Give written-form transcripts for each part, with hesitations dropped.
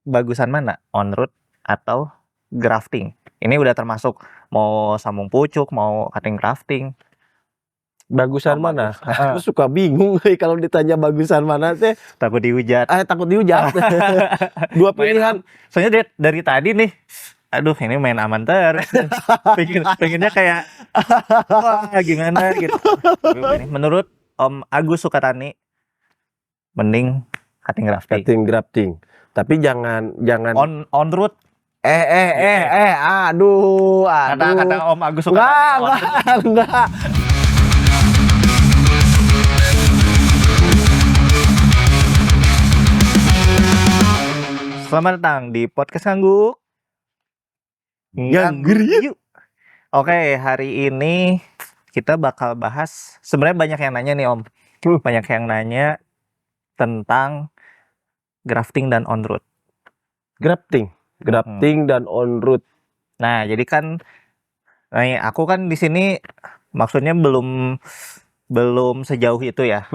bagusan mana? On-root atau grafting? Ini udah termasuk mau sambung pucuk, mau cutting grafting. Bagusan Oh, mana? bagus. Aku suka bingung kalau ditanya bagusan mana teh. Takut dihujat. Takut dihujat. Dua pilihan. Soalnya dari tadi nih, aduh ini main aman terus. Pengennya kayak wah gimana gitu. Menurut Om Agus Sukatani, mending cutting grafting. Cutting grafting. Tapi jangan On root. Aduh. Kata Om Agus Sukatani. Enggak. Selamat datang di podcast Ngangguk. Ngangguk. Oke, hari ini kita bakal bahas, sebenarnya banyak yang nanya nih Om. Banyak yang nanya tentang grafting dan on root. Grafting dan on root. Nah, jadi kan aku kan di sini maksudnya belum sejauh itu ya.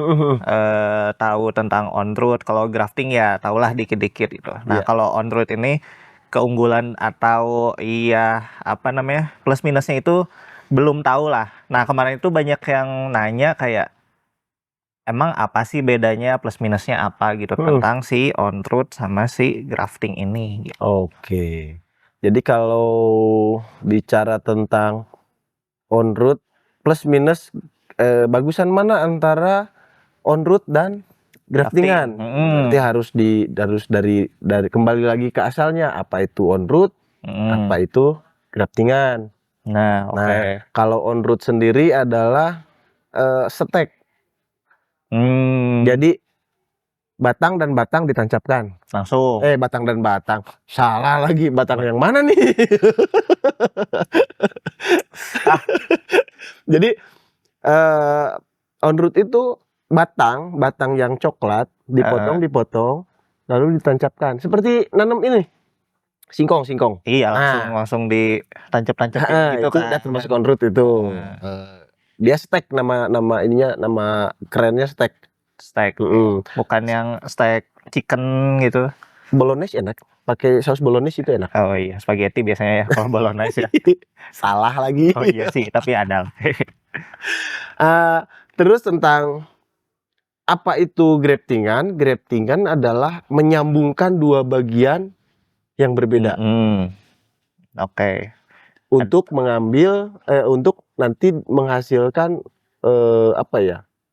Tahu tentang on root. Kalau grafting ya tahulah dikit-dikit gitu. Nah, kalau on root ini keunggulan atau plus minusnya itu belum tahu lah. Nah, kemarin itu banyak yang nanya kayak emang apa sih bedanya, plus minusnya apa gitu tentang si on root sama si grafting ini gitu. Oke. Jadi kalau bicara tentang on root plus minus, bagusan mana antara on root dan graftingan? Berarti harus dari kembali lagi ke asalnya, apa itu on root, apa itu graftingan. Nah, kalau on root sendiri adalah stek. Jadi batang dan batang ditancapkan langsung. Batang dan batang. Salah lagi, batang yang mana nih? Jadi on root itu batang yang coklat dipotong lalu ditancapkan seperti nanam ini singkong. Iya, langsung ditancap gitu itu kan. termasuk on root itu. Dia stek, nama kerennya stek. Bukan yang steak chicken gitu. Bolognese enak, pakai saus bolognese itu enak. Oh iya, spaghetti biasanya ya kalau bolognese ya. Salah lagi. Oh iya sih, tapi ada. Terus tentang apa itu graftingan? Graftingan adalah menyambungkan dua bagian yang berbeda. Oke. Untuk mengambil untuk nanti menghasilkan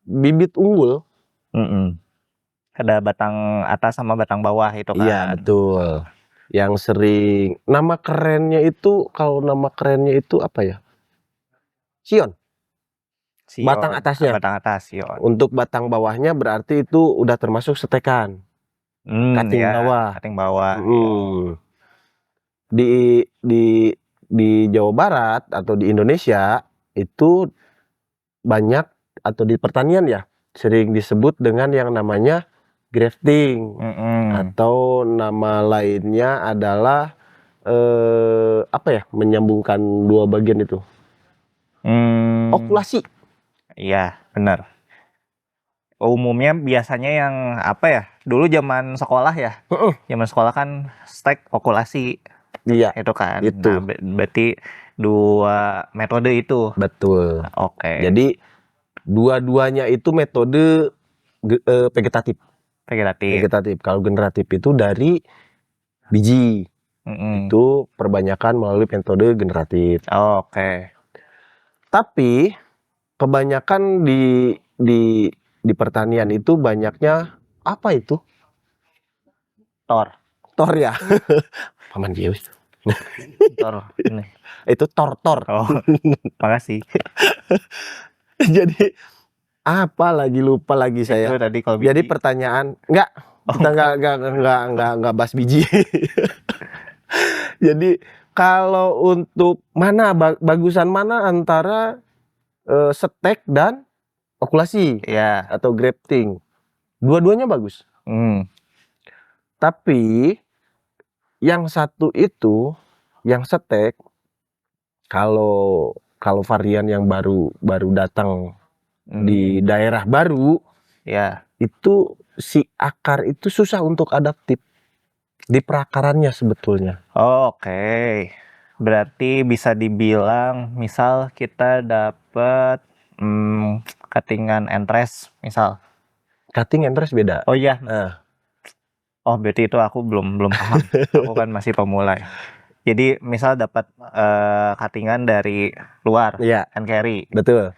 bibit unggul. Ada batang atas sama batang bawah itu kan. Iya, betul. Yang sering nama kerennya itu apa ya? Sion. Batang atasnya. Batang atas, Sion. Untuk batang bawahnya berarti itu udah termasuk setekan. Cutting bawah. Di Jawa Barat atau di Indonesia itu banyak, atau di pertanian ya, sering disebut dengan yang namanya grafting. Atau nama lainnya adalah menyambungkan dua bagian itu. Okulasi. Iya, benar. Umumnya biasanya yang dulu zaman sekolah ya. Zaman sekolah kan stek okulasi. Iya, itu kan. Itu. Nah, berarti dua metode itu. Betul. Oke. Jadi dua-duanya itu metode vegetatif. Kalau generatif itu dari biji. Itu perbanyakan melalui metode generatif. Oke. Tapi kebanyakan di pertanian itu banyaknya apa itu? Tor ya. Paman Zeus. Tor ini. Itu tor. Oh, makasih. Jadi lupa lagi saya. Itu tadi kalau biji. Jadi pertanyaan kita nggak bahas biji. Jadi kalau untuk bagusan mana antara stek dan okulasi atau grafting, dua-duanya bagus. Tapi yang satu itu, yang stek, kalau varian yang baru datang di daerah baru, itu si akar itu susah untuk adaptif. di perakarannya sebetulnya. Oke. Berarti bisa dibilang misal kita dapat cutting and rest misal. Cutting and rest beda. Oh iya. Nah, Oh berarti itu aku belum paham. Aku kan masih pemula ya. Jadi misal dapat cuttingan dari luar, iya, hand carry, betul.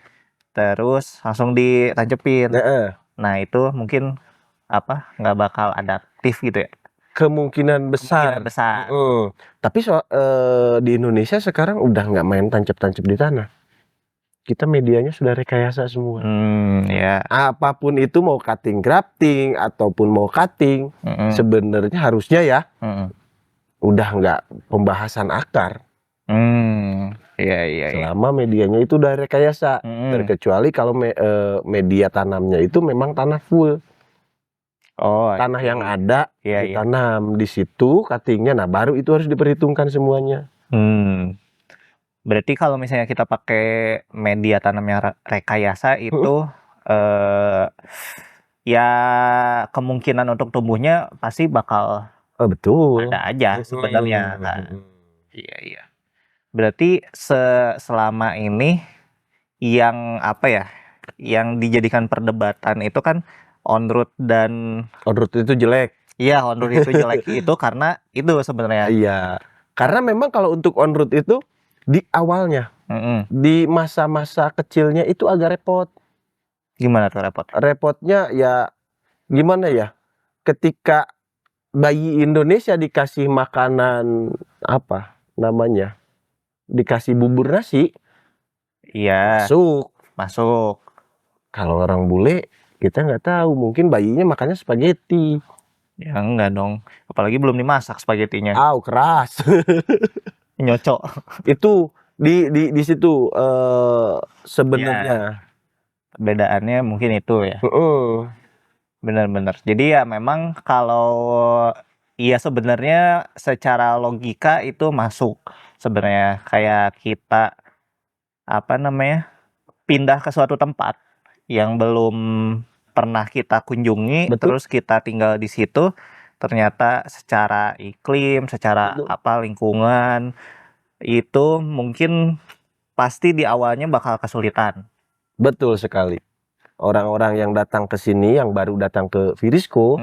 terus langsung ditancepin. Heeh. Nah itu mungkin apa nggak bakal adaptif gitu ya? Kemungkinan Kemungkinan besar. besar. Tapi di Indonesia sekarang udah nggak main tancap-tancap di tanah. Kita medianya sudah rekayasa semua. Ya. Apapun itu mau cutting grafting ataupun mau cutting, sebenarnya harusnya ya udah nggak pembahasan akar. Iya. Selama medianya itu udah rekayasa. Terkecuali kalau media tanamnya itu memang tanah full. Oh, Tanah yang ada iya. ditanam di situ cuttingnya, nah baru itu harus diperhitungkan semuanya. Berarti kalau misalnya kita pakai media tanam yang rekayasa itu ya kemungkinan untuk tumbuhnya pasti bakal Oh betul. ada aja sebenarnya kan. Iya. Berarti selama ini yang apa ya, yang dijadikan perdebatan itu kan on-root dan On-root itu jelek. iya on-root itu jelek itu karena itu sebenarnya. Iya. Karena memang kalau untuk on-root itu di awalnya, di masa-masa kecilnya itu agak repot. Gimana tuh repot? Repotnya ya gimana ya? Ketika bayi Indonesia dikasih makanan apa namanya? Dikasih bubur nasi, Iya, masuk. Kalau orang bule kita nggak tahu, mungkin bayinya makannya spaghetti. Ya enggak dong, apalagi belum dimasak spaghettinya. Keras. Nyocok. Itu di situ sebenarnya. Perbedaannya mungkin itu ya. Benar-benar. Jadi ya memang kalau iya sebenarnya secara logika itu masuk sebenarnya kayak kita apa namanya pindah ke suatu tempat yang belum pernah kita kunjungi, Betul. terus kita tinggal di situ, ternyata secara iklim, secara apa lingkungan itu mungkin pasti di awalnya bakal kesulitan. Betul sekali. Orang-orang yang datang ke sini, yang baru datang ke Virisco,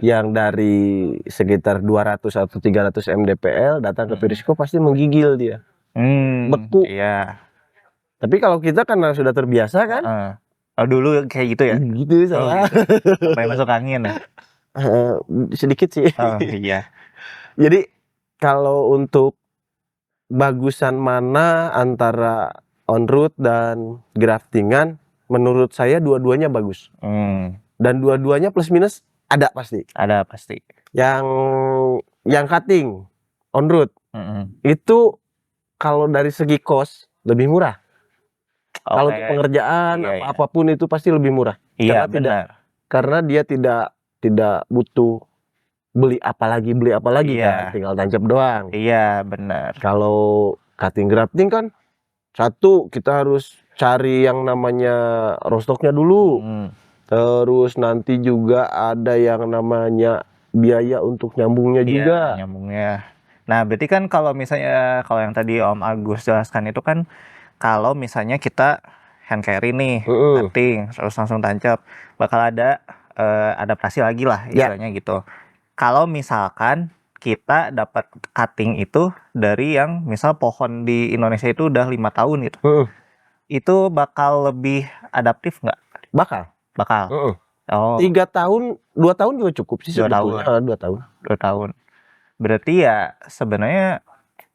yang dari sekitar 200 atau 300 mdpl datang ke Virisco pasti menggigil dia. Beku. Iya. Tapi kalau kita karena sudah terbiasa kan. Oh dulu kayak gitu ya? Gitu salah. Sampai masuk angin ya? Sedikit sih. Oh iya. Jadi kalau untuk bagusan mana antara on-root dan graftingan, menurut saya dua-duanya bagus. Dan dua-duanya plus minus ada pasti. Ada pasti. Yang cutting on-root itu kalau dari segi cost lebih murah. Kalau untuk pengerjaan apapun itu pasti lebih murah. Iya benar. Karena dia tidak butuh beli apa lagi kan, tinggal tancap doang. Iya benar. Kalau cutting grafting kan satu kita harus cari yang namanya rostoknya dulu. Terus nanti juga ada yang namanya biaya untuk nyambungnya juga. Nyambungnya. Nah, berarti kan kalau misalnya kalau yang tadi Om Agus jelaskan itu kan kalau misalnya kita hand carry nih, cutting, terus langsung tancap, bakal ada adaptasi lagi lah istilahnya gitu. Kalau misalkan kita dapat cutting itu dari yang misal pohon di Indonesia itu udah 5 tahun gitu. Itu bakal lebih adaptif nggak? Bakal. Oh. 3 tahun, 2 tahun juga cukup sih sebetulnya. 2 tahun. Berarti ya sebenarnya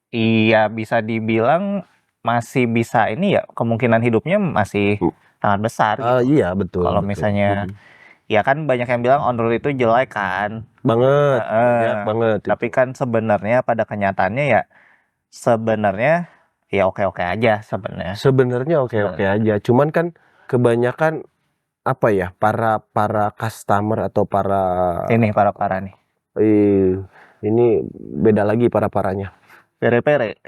iya bisa dibilang masih bisa ini ya kemungkinan hidupnya masih sangat besar gitu. Iya betul. Kalau misalnya ya kan banyak yang bilang on-road itu jelek kan. Banget. Banget. Tapi kan sebenarnya pada kenyataannya ya sebenarnya ya oke-oke aja sebenarnya. Sebenarnya oke-oke aja. Cuman kan kebanyakan apa ya para customer atau para nih. Ini beda lagi paranya. Pere-pere.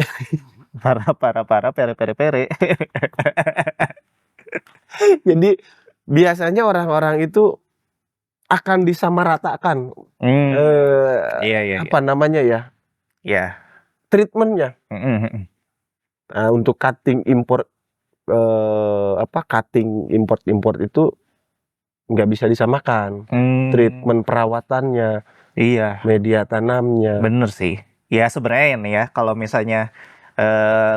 para pere-pere. Jadi biasanya orang-orang itu akan disamaratakan Iya iya iya. apa namanya ya, Iya. treatment-nya. Mhm. Untuk cutting import, cutting import-import itu nggak bisa disamakan. Treatment perawatannya, Iya, media tanamnya. bener sih. Ya sebenarnya ini ya kalau misalnya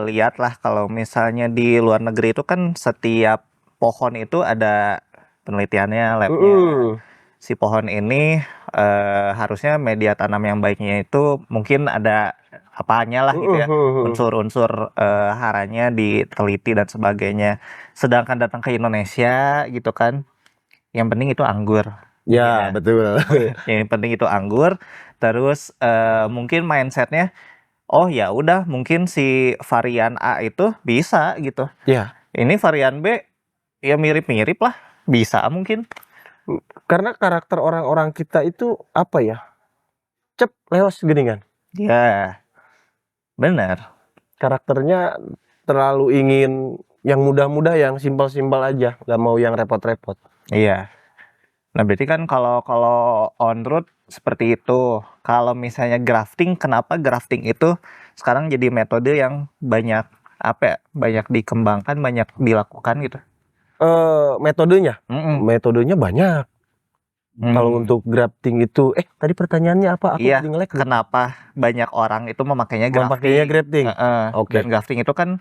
lihatlah kalau misalnya di luar negeri itu kan setiap pohon itu ada penelitiannya, labnya. Mhm, Si pohon ini harusnya media tanam yang baiknya itu mungkin ada apanya lah mhm gitu ya. mhm. Unsur-unsur haranya diteliti dan sebagainya. Sedangkan datang ke Indonesia gitu kan, yang penting itu anggur. Ya, Ya, betul. yang penting itu anggur. Terus mungkin mindsetnya, oh ya udah mungkin si varian A itu bisa gitu. Ya, Ini varian B ya mirip-mirip lah, bisa mungkin. karena karakter orang-orang kita itu apa ya, cep leos geningan. Ya, benar. Karakternya terlalu ingin yang mudah-mudah, yang simpel-simpel aja, nggak mau yang repot-repot. Iya. Nah, berarti kan kalau kalau on road seperti itu. Kalau misalnya grafting, kenapa grafting itu sekarang jadi metode yang banyak apa ya, banyak dikembangkan, banyak dilakukan gitu? Metodenya? Mhm. Metodenya banyak. Kalau Mmm, untuk grafting itu tadi pertanyaannya apa? Aku iya, jadi nge-lag nih. kenapa banyak orang itu memakainya Memakainya grafting? grafting? Heeh, dan Oke, grafting itu kan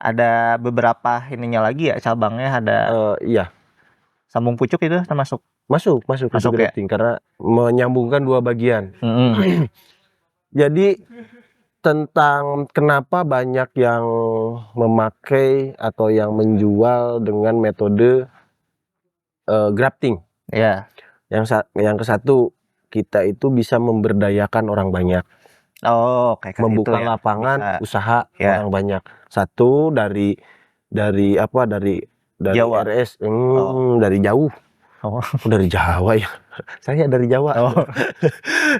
ada beberapa ininya lagi ya, cabangnya ada iya, sambung pucuk itu termasuk? masuk masuk itu Masuk ya? grafting karena menyambungkan 2 bagian. Mhm. Jadi tentang kenapa banyak yang memakai atau yang menjual dengan metode, grafting. Iya. Yang ke satu, kita itu bisa memberdayakan orang banyak, Oh, kayak ke situ membuka ya? lapangan Bisa. usaha Ya, orang banyak. Satu dari apa, dari Jawa? RS, Oh. dari jauh. Oh. Oh, dari Jawa ya? Saya dari Jawa. Oh,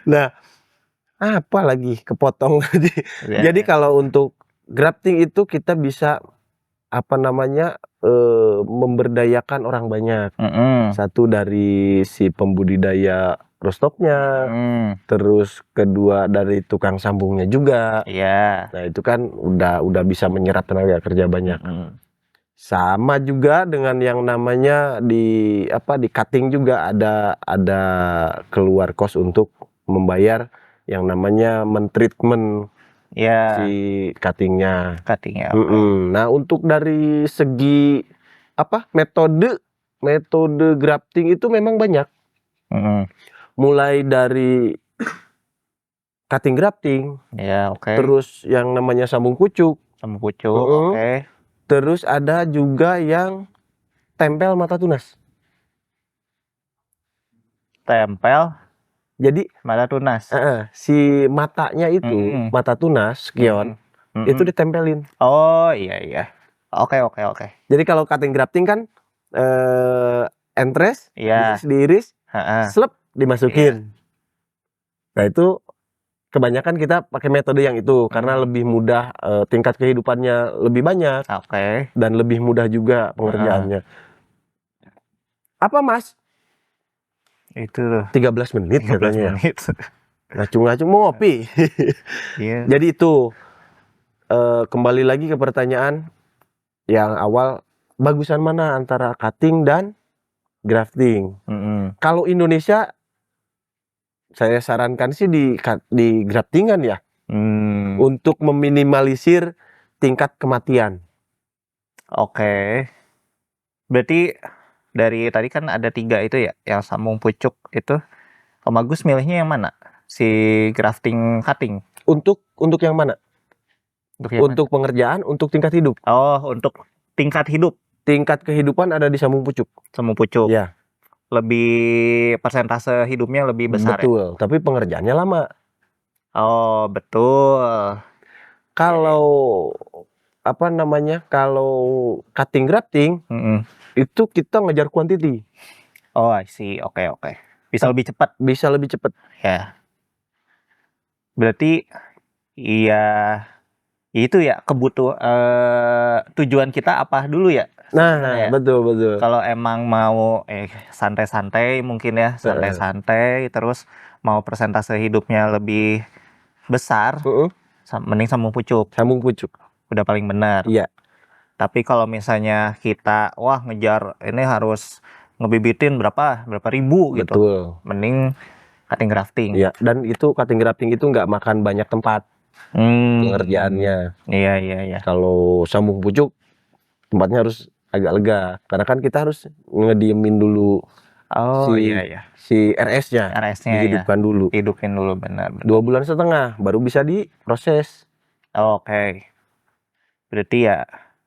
Nah, apa lagi, kepotong tadi. iya Jadi iya. kalau untuk grafting itu kita bisa, apa namanya, memberdayakan orang banyak. Mhm. Satu dari si pembudidaya roastoknya, Mhm. terus kedua dari tukang sambungnya juga. Iya. Nah, itu kan udah bisa menyerap tenaga kerja banyak. Mhm. Sama juga dengan yang namanya di cutting juga ada keluar kos untuk membayar yang namanya men-treatment si Iya, cutting-nya. cutting-nya, oke. Nah, untuk dari segi metode metode grafting itu memang banyak. Mhm. Mulai dari cutting grafting, Iya, oke. terus yang namanya sambung pucuk, Sambung pucuk, heeh, oke. terus ada juga yang tempel mata tunas. Tempel Jadi mata tunas. si matanya itu, Mhm. mata tunas, Mhm. spion, itu Mhm. ditempelin. Oh, iya iya. Oke oke oke. Jadi kalau cutting grafting kan, entres, Iya, diiris, heeh, slep, iya. dimasukin. Nah, itu kebanyakan kita pakai metode yang itu karena Mmm, lebih mudah, tingkat kehidupannya lebih banyak oke. dan lebih mudah juga Heeh. pengerjaannya. "Apa Mas?" Itu tuh 13 menit 13 katanya ya. menit. Ngacung-ngacung mau ngopi. Iya. Jadi itu, kembali lagi ke pertanyaan yang awal, bagusan mana antara cutting dan grafting? Mhm. Kalau Indonesia, saya sarankan sih di grafting-an ya, Mmm, untuk meminimalisir tingkat kematian. oke. Berarti dari tadi kan ada 3 itu ya, yang sambung pucuk itu, Om Agus milihnya yang mana? Si grafting cutting? Untuk yang mana? Untuk yang mana? Untuk pengerjaan, untuk tingkat hidup. Oh, untuk tingkat hidup, Tingkat kehidupan ada di sambung pucuk. sambung pucuk. Ya, Lebih persentase hidupnya lebih besar ya? betul, tapi pengerjaannya lama. Oh, betul. Iya iya. Kalau, apa namanya, kalau cutting grafting, Mhm. itu kita ngejar quantity, Oh, I see. Oke oke. Bisa lebih cepat bisa lebih cepat. ya? Berarti iya, itu ya tujuan kita apa dulu ya sebenarnya Nah, ya? betul betul. Kalau emang mau santai-santai mungkin ya, Heeh. santai-santai terus mau persentase hidupnya lebih besar, Heeh. mending sambung pucuk, Sambung pucuk. udah paling benar. Iya. Tapi kalau misalnya kita wah ngejar ini harus ngebibitin berapa ribu gitu, Betul. mending cutting grafting. Iya, dan itu cutting grafting itu nggak makan banyak tempat pengerjaannya. Iya. Kalau sambung pucuk tempatnya harus agak lega, karena kan kita harus ngediemin dulu Oh si iya. si RS-nya, RS-nya ya, dihidupkan dulu. hidupin dulu benar. 2 bulan setengah baru bisa diproses. Oke. Berarti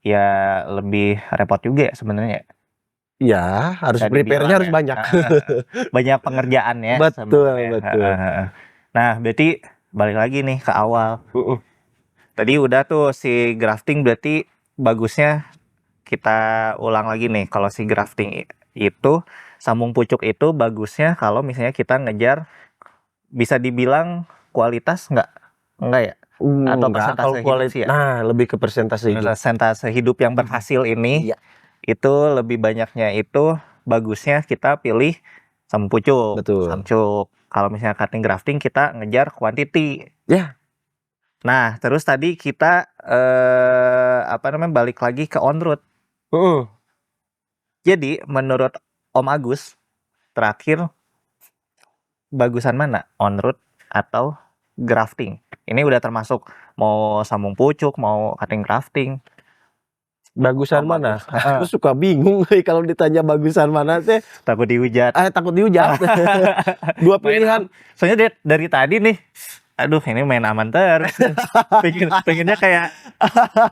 ya lebih repot juga ya sebenarnya. Ya, harus Bisa prepare-nya dibilang harus ya. banyak. Banyak pengerjaan ya Betul, sebenarnya. betul. Nah, berarti balik lagi nih ke awal. Tadi udah tuh si grafting, berarti bagusnya kita ulang lagi nih. Kalau si grafting itu sambung pucuk itu bagusnya kalau misalnya kita ngejar, bisa dibilang kualitas enggak ya? Atau Enggak, persentase kalau hidup sih ya? nah lebih ke persentase hidup. Persentase hidup yang berhasil ini Iya, itu lebih banyaknya itu bagusnya kita pilih sambung pucuk, betul. samcuk. Kalau misalnya cutting grafting kita ngejar quantity. Ya. Nah, terus tadi kita balik lagi ke on root. Jadi menurut Om Agus terakhir bagusan mana? On root atau grafting? Ini udah termasuk mau sambung pucuk, mau cutting grafting. Bagusan Om mana? Agus. Aku suka bingung kalau ditanya bagusan mana teh. Takut dihujat. Takut dihujat. Dua pilihan. Soalnya dari tadi nih, aduh ini main aman terus. pengennya kayak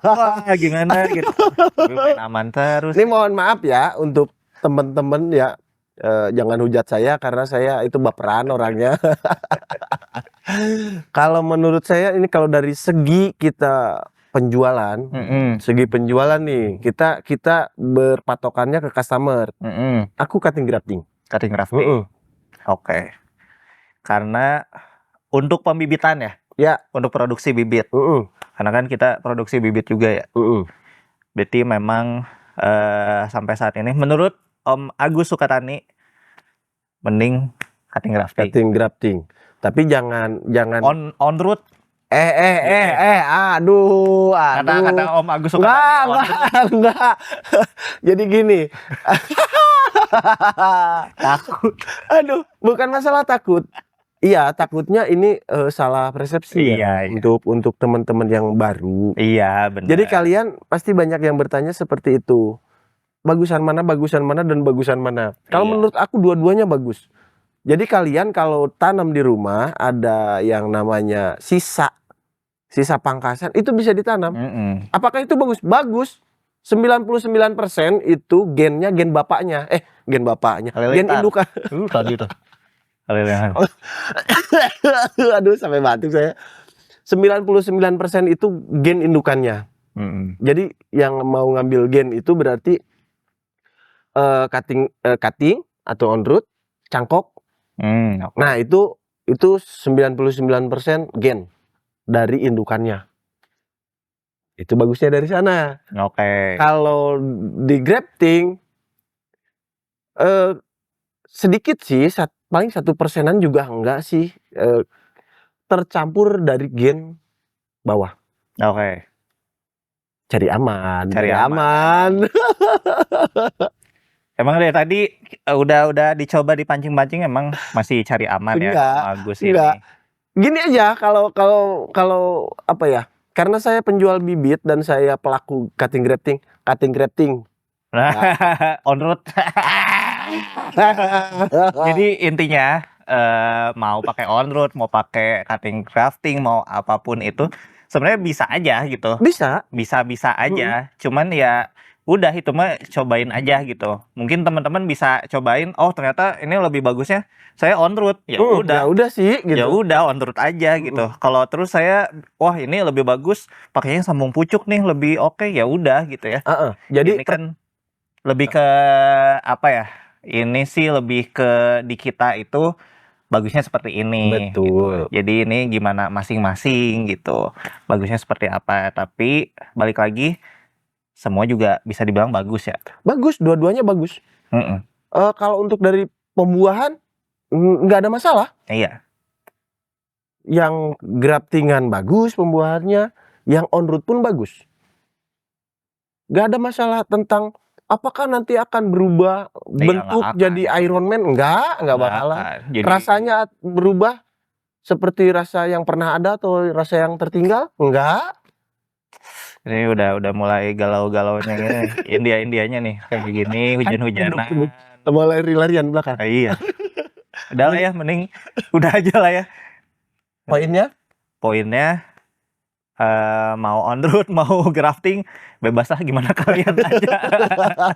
wah gimana gitu. Tapi main aman terus. Ini mohon maaf ya untuk teman-teman ya, jangan hujat saya karena saya itu baperan orangnya. Kalau menurut saya ini kalau dari segi kita penjualan, segi penjualan nih, kita berpatokannya ke customer. Aku cutting grafting. Cutting grafting. Oke. Karena untuk pembibitan ya? Ya. Untuk produksi bibit. Karena kan kita produksi bibit juga ya. Berarti memang sampai saat ini menurut Om Agus Sukatani mending cutting grafting. Cutting grafting. Tapi jangan on root. Aduh. Kata Om Agus Sukatani. Enggak. Jadi gini. Takut. Aduh, bukan masalah takut. Iya, takutnya ini salah persepsi ya. Untuk teman-teman yang baru. Iya, benar. Jadi kalian pasti banyak yang bertanya seperti itu. Bagusan mana dan bagusan mana. Kalau menurut aku dua-duanya bagus. Jadi kalian kalau tanam di rumah ada yang namanya sisa pangkasan itu bisa ditanam. Apakah itu bagus? Bagus. 99% itu gennya gen bapaknya. Gen indukan. Tadi tuh. Aduh, sampai batuk saya. 99% itu gen indukannya. Jadi yang mau ngambil gen itu berarti cutting atau on root, cangkok. Nah, itu 99% gen dari indukannya. Itu bagusnya dari sana. Oke. Kalau di grafting sedikit sih, paling 1%-an juga enggak sih, tercampur dari gen bawah. Oke. Cari aman. Emang dari tadi udah dicoba dipancing-pancing, emang masih cari aman ya? Bagus ini. Gini aja, kalau apa ya? Karena saya penjual bibit dan saya pelaku cutting grafting. On root. Jadi intinya mau pakai on root, mau pakai cutting grafting, mau apapun itu sebenarnya bisa aja gitu. Bisa aja. Cuman ya udah itu mah cobain aja gitu. Mungkin teman-teman bisa cobain, oh ternyata ini lebih bagusnya saya on root. Ya udah sih gitu. Ya udah on root aja gitu. Kalau terus saya wah ini lebih bagus pakainya sambung pucuk nih lebih oke, ya udah gitu ya. Jadi ini kan lebih ke apa ya? Ini sih lebih ke di kita itu bagusnya seperti ini. Betul. Gitu. Jadi ini gimana masing-masing gitu. Bagusnya seperti apa? Tapi balik lagi semua juga bisa dibilang bagus ya. Bagus, dua-duanya bagus. Kalau untuk dari pembuahan nggak ada masalah. Iya. yang graftingan bagus pembuahannya, yang on root pun bagus. Gak ada masalah tentang apakah nanti akan berubah bentuk nggak akan. jadi Iron Man? Nggak bakalan. akan. Jadi Rasanya berubah seperti rasa yang pernah ada atau rasa yang tertinggal? Enggak. ini udah mulai galau-galaunya gini. India-Indianya nih kayak gini, hujan-hujanan. Mulai lari-larian belakang. Iya. Udah lah ya, mending udah aja lah ya. Poinnya? Poinnya mau on road, mau grafting, bebas lah gimana kalian aja.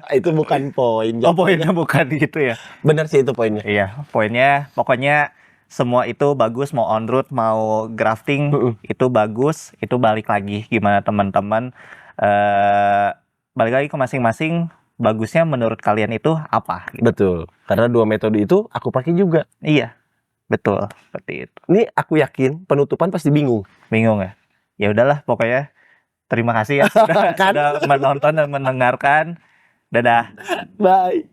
Itu bukan poin. Oh, poinnya bukan gitu ya. Benar sih itu poinnya. Iya, poinnya pokoknya semua itu bagus, mau on road, mau grafting, itu bagus. Itu balik lagi gimana teman-teman, balik lagi ke masing-masing, bagusnya menurut kalian itu apa gitu. Betul. Karena dua metode itu aku pakai juga. Iya, betul, seperti itu. Ini aku yakin penutupan pasti bingung. Bingung ya? Ya udahlah, pokoknya terima kasih ya sudah menonton dan mendengarkan. Dadah. Bye.